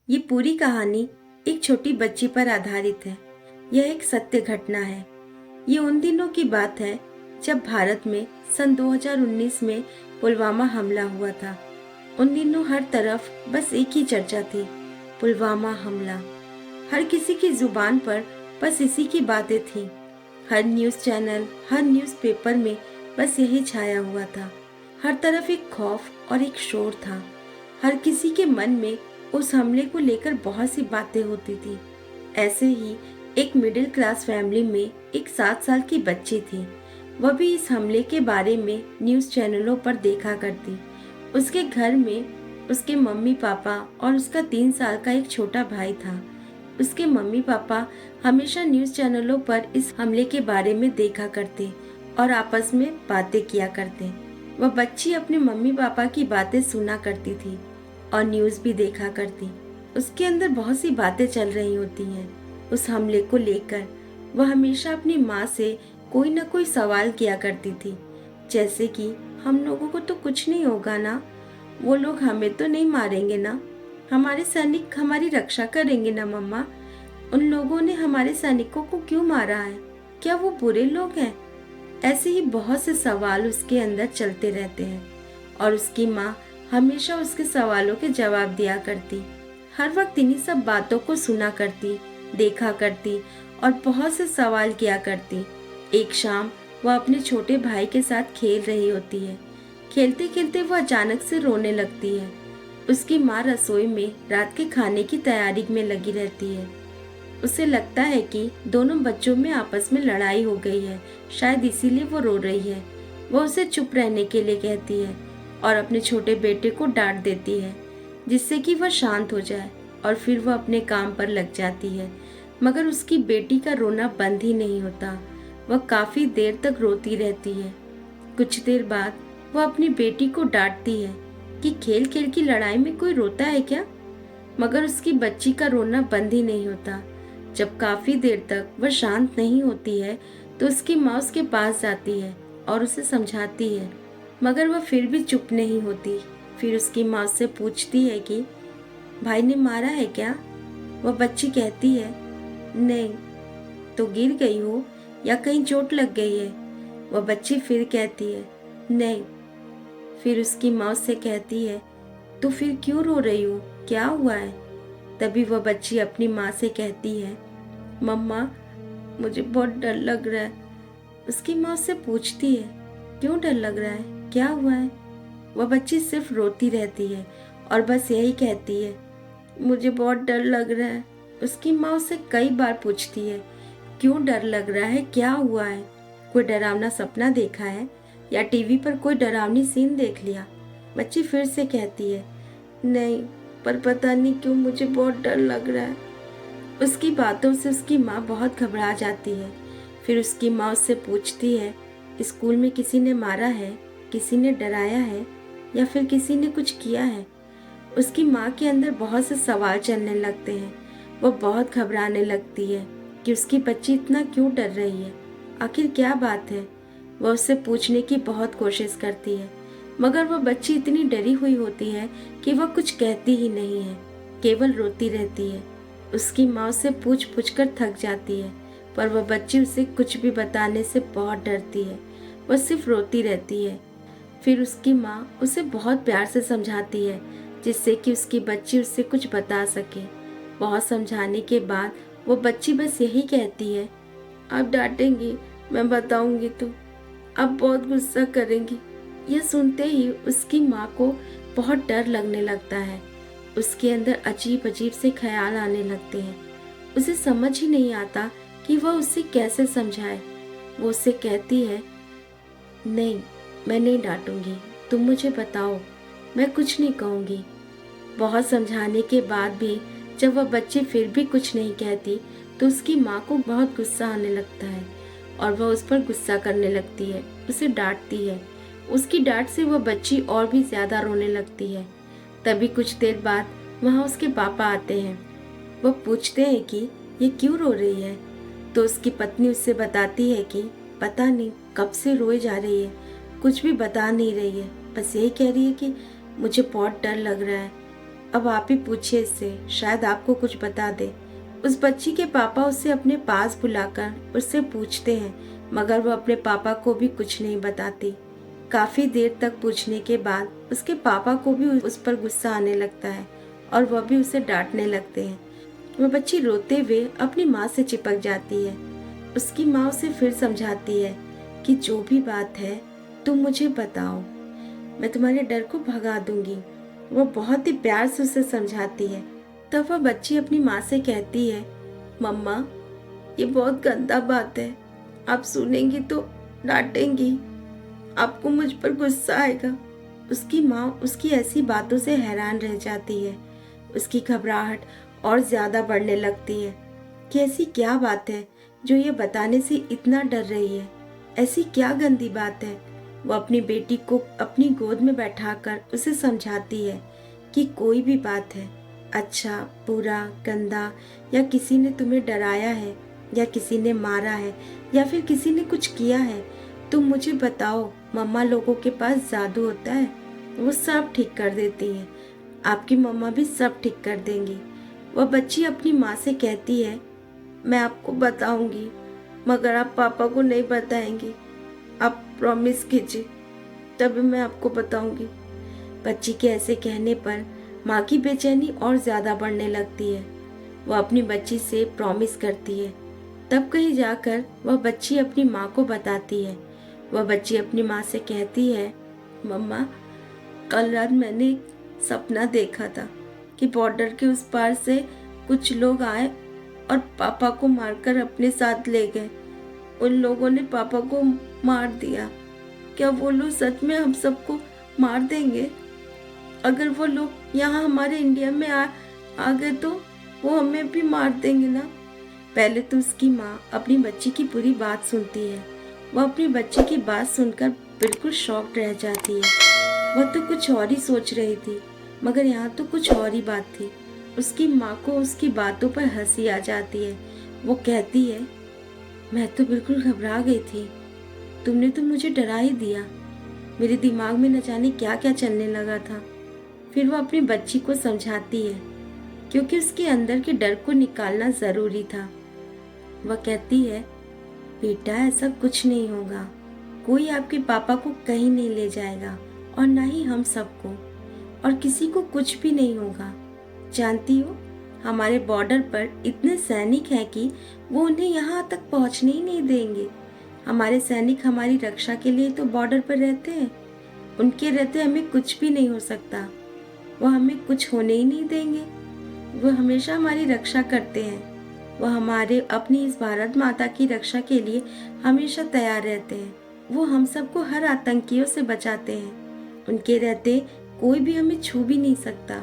ये पूरी कहानी एक छोटी बच्ची पर आधारित है। यह एक सत्य घटना है। ये उन दिनों की बात है जब भारत में सन 2019 में पुलवामा हमला हुआ था। उन दिनों हर तरफ बस एक ही चर्चा थी, पुलवामा हमला। हर किसी की जुबान पर बस इसी की बातें थी। हर न्यूज़ चैनल, हर न्यूज़पेपर में बस यही छाया हुआ था। हर तरफ एक खौफ और एक शोर था। हर किसी के मन में उस हमले को लेकर बहुत सी बातें होती थी। ऐसे ही एक मिडिल क्लास फैमिली में एक 7 साल की बच्ची थी। वह भी इस हमले के बारे में न्यूज़ चैनलों पर देखा करती। उसके घर में उसके मम्मी पापा और उसका 3 साल का एक छोटा भाई था। उसके मम्मी पापा हमेशा न्यूज़ चैनलों पर इस हमले के बारे में देखा करते और आपस में बातें किया करते। वह बच्ची अपने मम्मी पापा की बातें सुना करती थी और न्यूज़ भी देखा करती। उसके अंदर बहुत सी बातें चल रही होती हैं उस हमले को लेकर। वह हमेशा अपनी माँ से कोई न कोई सवाल किया करती थी, जैसे कि हम लोगों को तो कुछ नहीं होगा ना, वो लोग हमें तो नहीं मारेंगे ना, हमारे सैनिक हमारी रक्षा करेंगे ना मम्मा, उन लोगों ने हमारे सैनिकों को क्यों मारा है, क्या वो बुरे लोग हैं। ऐसे ही बहुत से सवाल उसके अंदर चलते रहते हैं और उसकी माँ हमेशा उसके सवालों के जवाब दिया करती। हर वक्त इन्हीं सब बातों को सुना करती, देखा करती और बहुत से सवाल किया करती। एक शाम वह अपने छोटे भाई के साथ खेल रही होती है। खेलते खेलते वह अचानक से रोने लगती है। उसकी माँ रसोई में रात के खाने की तैयारी में लगी रहती है। उसे लगता है कि दोनों बच्चों में आपस में लड़ाई हो गई है, शायद इसीलिए वो रो रही है। वह उसे चुप रहने के लिए कहती है और अपने छोटे बेटे को डांट देती है, जिससे कि वह शांत हो जाए और फिर वह अपने काम पर लग जाती है। मगर उसकी बेटी का रोना बंद ही नहीं होता। वह काफी देर तक रोती रहती है। कुछ देर बाद वह अपनी बेटी को डांटती है कि खेल खेल की लड़ाई में कोई रोता है क्या। मगर उसकी बच्ची का रोना बंद ही नहीं होता। जब काफी देर तक वह शांत नहीं होती है तो उसकी माँ उसके पास जाती है और उसे समझाती है, मगर वह फिर भी चुप नहीं होती। फिर उसकी माँ उससे पूछती है कि भाई ने मारा है क्या। वह बच्ची कहती है नहीं। तो गिर गई हो या कहीं चोट लग गई है। वह बच्ची फिर कहती है नहीं। फिर उसकी माँ उससे कहती है तो फिर क्यों रो रही हो, क्या हुआ है। तभी वह बच्ची अपनी माँ से कहती है मम्मा मुझे बहुत डर लग रहा है। उसकी माँ उससे पूछती है क्यों डर लग रहा है, क्या हुआ है। वह बच्ची सिर्फ रोती रहती है और बस यही कहती है मुझे बहुत डर लग रहा है। उसकी माँ उससे कई बार पूछती है क्यों डर लग रहा है, क्या हुआ है, कोई डरावना सपना देखा है या टीवी पर कोई डरावनी सीन देख लिया। बच्ची फिर से कहती है नहीं, पर पता नहीं क्यों मुझे बहुत डर लग रहा है। उसकी बातों से उसकी माँ बहुत घबरा जाती है। फिर उसकी माँ उससे पूछती है स्कूल में किसी ने मारा है, किसी ने डराया है या फिर किसी ने कुछ किया है। उसकी माँ के अंदर बहुत से सवाल चलने लगते हैं। वो बहुत घबराने लगती है कि उसकी बच्ची इतना क्यों डर रही है, आखिर क्या बात है। वह उससे पूछने की बहुत कोशिश करती है, मगर वह बच्ची इतनी डरी हुई होती है कि वह कुछ कहती ही नहीं है, केवल रोती रहती है। उसकी माँ उससे पूछ पूछ कर थक जाती है, पर वह बच्ची उसे कुछ भी बताने से बहुत डरती है। वह सिर्फ रोती रहती है। फिर उसकी माँ उसे बहुत प्यार से समझाती है, जिससे कि उसकी बच्ची उससे कुछ बता सके। बहुत समझाने के बाद वो बच्ची बस यही कहती है आप डांटेंगी, मैं बताऊंगी तो आप बहुत गुस्सा करेंगी। यह सुनते ही उसकी माँ को बहुत डर लगने लगता है। उसके अंदर अजीब अजीब से ख्याल आने लगते हैं। उसे समझ ही नहीं आता कि वह उससे कैसे समझाए। वो उससे कहती है नहीं, मैं नहीं डांटूंगी, तुम मुझे बताओ, मैं कुछ नहीं कहूँगी। बहुत समझाने के बाद भी जब वह बच्ची फिर भी कुछ नहीं कहती तो उसकी माँ को बहुत गुस्सा आने लगता है और वह उस पर गुस्सा करने लगती है, उसे डांटती है। उसकी डांट से वह बच्ची और भी ज्यादा रोने लगती है। तभी कुछ देर बाद वहाँ उसके पापा आते हैं। वह पूछते हैं कि ये क्यों रो रही है। तो उसकी पत्नी उससे बताती है कि पता नहीं कब से रोए जा रही है, कुछ भी बता नहीं रही है, बस यही कह रही है कि मुझे बहुत डर लग रहा है। अब आप ही पूछिए इससे, शायद आपको कुछ बता दे। उस बच्ची के पापा उसे अपने पास बुलाकर उससे पूछते हैं, मगर वो अपने पापा को भी कुछ नहीं बताती। काफी देर तक पूछने के बाद उसके पापा को भी उस पर गुस्सा आने लगता है और वह भी उसे डांटने लगते हैं। वह बच्ची रोते हुए अपनी माँ से चिपक जाती है। उसकी माँ उसे फिर समझाती है कि जो भी बात है तुम मुझे बताओ, मैं तुम्हारे डर को भगा दूंगी। वह बहुत ही प्यार से उसे समझाती है। तब वह बच्ची अपनी माँ से कहती है, मम्मा ये बहुत गंदा बात है, आप सुनेंगी तो डांटेंगी, आपको मुझ पर गुस्सा आएगा। उसकी माँ उसकी ऐसी बातों से हैरान रह जाती है। उसकी घबराहट और ज्यादा बढ़ने लगती है कि ऐसी क्या बात है जो ये बताने से इतना डर रही है। ऐसी क्या गंदी बात है। वो अपनी बेटी को अपनी गोद में बैठाकर उसे समझाती है कि कोई भी बात है, अच्छा बुरा गंदा, या किसी ने तुम्हें डराया है, या किसी ने मारा है, या फिर किसी ने कुछ किया है, तुम मुझे बताओ। मम्मा लोगों के पास जादू होता है, वो सब ठीक कर देती हैं। आपकी मम्मा भी सब ठीक कर देंगी। वह बच्ची अपनी माँ से कहती है, मैं आपको बताऊंगी, मगर आप पापा को नहीं बताएंगी। आप प्रॉमिस कीजिए, तभी मैं आपको बताऊंगी। बच्ची के ऐसे कहने पर माँ की बेचैनी और ज्यादा बढ़ने लगती है। वह अपनी बच्ची से प्रॉमिस करती है। तब कहीं जाकर वह बच्ची अपनी माँ को बताती है। वह बच्ची अपनी माँ से कहती है, मम्मा कल रात मैंने एक सपना देखा था कि बॉर्डर के उस पार से कुछ लोग आए और पापा को मारकर अपने साथ ले गए। उन लोगों ने पापा को मार दिया। क्या वो लोग सच में हम सबको मार देंगे? अगर वो लोग यहाँ हमारे इंडिया में आ गए तो वो हमें भी मार देंगे ना? पहले तो उसकी माँ अपनी बच्ची की पूरी बात सुनती है। वह अपनी बच्ची की बात सुनकर बिल्कुल शॉक्ड रह जाती है। वह तो कुछ और ही सोच रही थी, मगर यहाँ तो कुछ और ही बात थी। उसकी माँ को उसकी बातों पर हंसी आ जाती है। वो कहती है, मैं तो बिल्कुल घबरा गई थी, तुमने तो मुझे डरा ही दिया। मेरे दिमाग में न जाने क्या क्या चलने लगा था। फिर वो अपनी बच्ची को समझाती है, क्योंकि उसके अंदर के डर को निकालना जरूरी था। वह कहती है, बेटा ऐसा कुछ नहीं होगा, कोई आपके पापा को कहीं नहीं ले जाएगा, और ना ही हम सबको, और किसी को कुछ भी नहीं होगा। जानती हो, हमारे बॉर्डर पर इतने सैनिक हैं कि वो उन्हें यहाँ तक पहुँचने ही नहीं देंगे। हमारे सैनिक हमारी रक्षा के लिए तो बॉर्डर पर रहते हैं। उनके रहते हमें कुछ भी नहीं हो सकता। वो हमें कुछ होने ही नहीं देंगे। वो हमेशा हमारी रक्षा करते हैं। वो हमारे अपनी इस भारत माता की रक्षा के लिए हमेशा तैयार रहते हैं। वो हम सबको हर आतंकियों से बचाते हैं। उनके रहते कोई भी हमें छू भी नहीं सकता।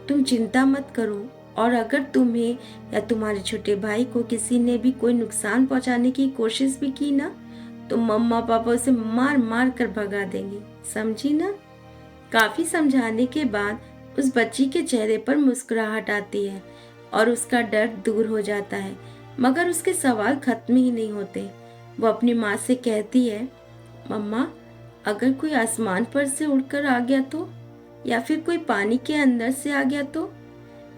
तुम चिंता मत करो, और अगर तुम्हें या तुम्हारे छोटे भाई को किसी ने भी कोई नुकसान पहुंचाने की कोशिश भी की ना, तो मम्मा पापा उसे मार मार कर भगा देंगे, समझी ना? काफी समझाने के बाद उस बच्ची के चेहरे पर मुस्कुराहट आती है और उसका डर दूर हो जाता है, मगर उसके सवाल खत्म ही नहीं होते। वो अपनी माँ से कहती है, मम्मा अगर कोई आसमान पर से उड़कर आ गया तो, या फिर कोई पानी के अंदर से आ गया तो?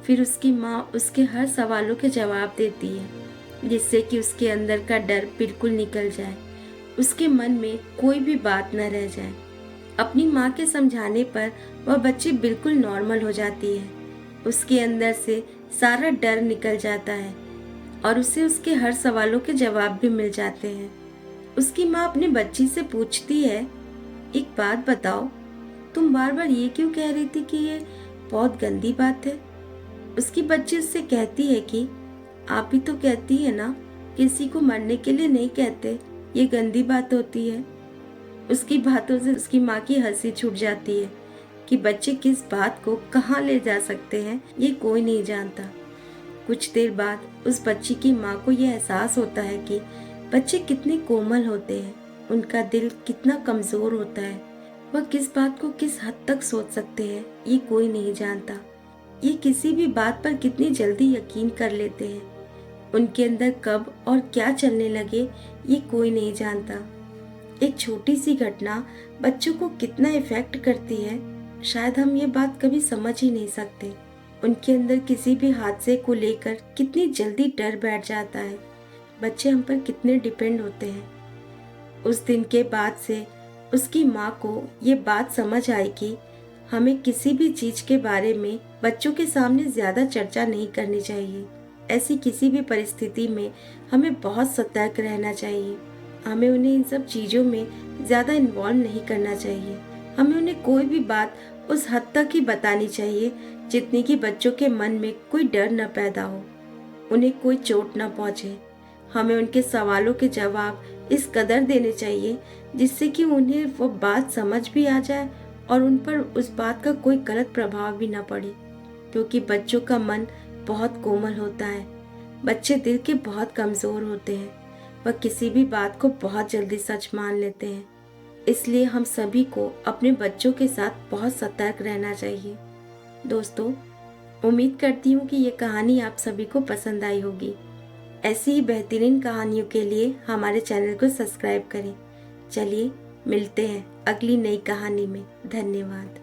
फिर उसकी माँ उसके हर सवालों के जवाब देती है, जिससे कि उसके अंदर का डर बिल्कुल निकल जाए, उसके मन में कोई भी बात न रह जाए। अपनी माँ के समझाने पर वह बच्ची बिल्कुल नॉर्मल हो जाती है। उसके अंदर से सारा डर निकल जाता है और उसे उसके हर सवालों के जवाब भी मिल जाते हैं। उसकी माँ अपनी बच्ची से पूछती है, एक बात बताओ, तुम बार बार ये क्यों कह रही थी कि ये बहुत गंदी बात है? उसकी बच्ची उससे कहती है कि आप भी तो कहती है ना, किसी को मरने के लिए नहीं कहते, ये गंदी बात होती है। उसकी बातों से उसकी माँ की हंसी छूट जाती है कि बच्चे किस बात को कहाँ ले जा सकते हैं ये कोई नहीं जानता। कुछ देर बाद उस बच्ची की माँ को यह एहसास होता है कि बच्चे कितने कोमल होते हैं, उनका दिल कितना कमजोर होता है। वह किस बात को किस हद तक सोच सकते हैं ये कोई नहीं जानता। ये किसी भी बात पर कितनी जल्दी यकीन कर लेते हैं। उनके अंदर कब और क्या चलने लगे ये कोई नहीं जानता। एक छोटी सी घटना बच्चों को कितना इफेक्ट करती है शायद हम ये बात कभी समझ ही नहीं सकते। उनके अंदर किसी भी हादसे को लेकर कितनी जल्दी डर बैठ जाता है। बच्चे हम पर कितने डिपेंड होते हैं। उस दिन के बाद से उसकी माँ को ये बात समझ आई कि हमें किसी भी चीज के बारे में बच्चों के सामने ज्यादा चर्चा नहीं करनी चाहिए। ऐसी किसी भी परिस्थिति में हमें बहुत सतर्क रहना चाहिए। हमें उन्हें इन सब चीजों में ज्यादा इन्वॉल्व नहीं करना चाहिए। हमें उन्हें कोई भी बात उस हद तक ही बतानी चाहिए जितनी कि बच्चों के मन में कोई डर न पैदा हो, उन्हें कोई चोट न पहुंचे। हमें उनके सवालों के जवाब इस कदर देने चाहिए जिससे कि उन्हें वो बात समझ भी आ जाए और उन पर उस बात का कोई गलत प्रभाव भी ना पड़े, क्योंकि बच्चों का मन बहुत कोमल होता है। बच्चे दिल के बहुत कमज़ोर होते हैं। वह किसी भी बात को बहुत जल्दी सच मान लेते हैं। इसलिए हम सभी को अपने बच्चों के साथ बहुत सतर्क रहना चाहिए। दोस्तों, उम्मीद करती हूँ कि ये कहानी आप सभी को पसंद आई होगी। ऐसी ही बेहतरीन कहानियों के लिए हमारे चैनल को सब्सक्राइब करें। चलिए मिलते हैं अगली नई कहानी में। धन्यवाद।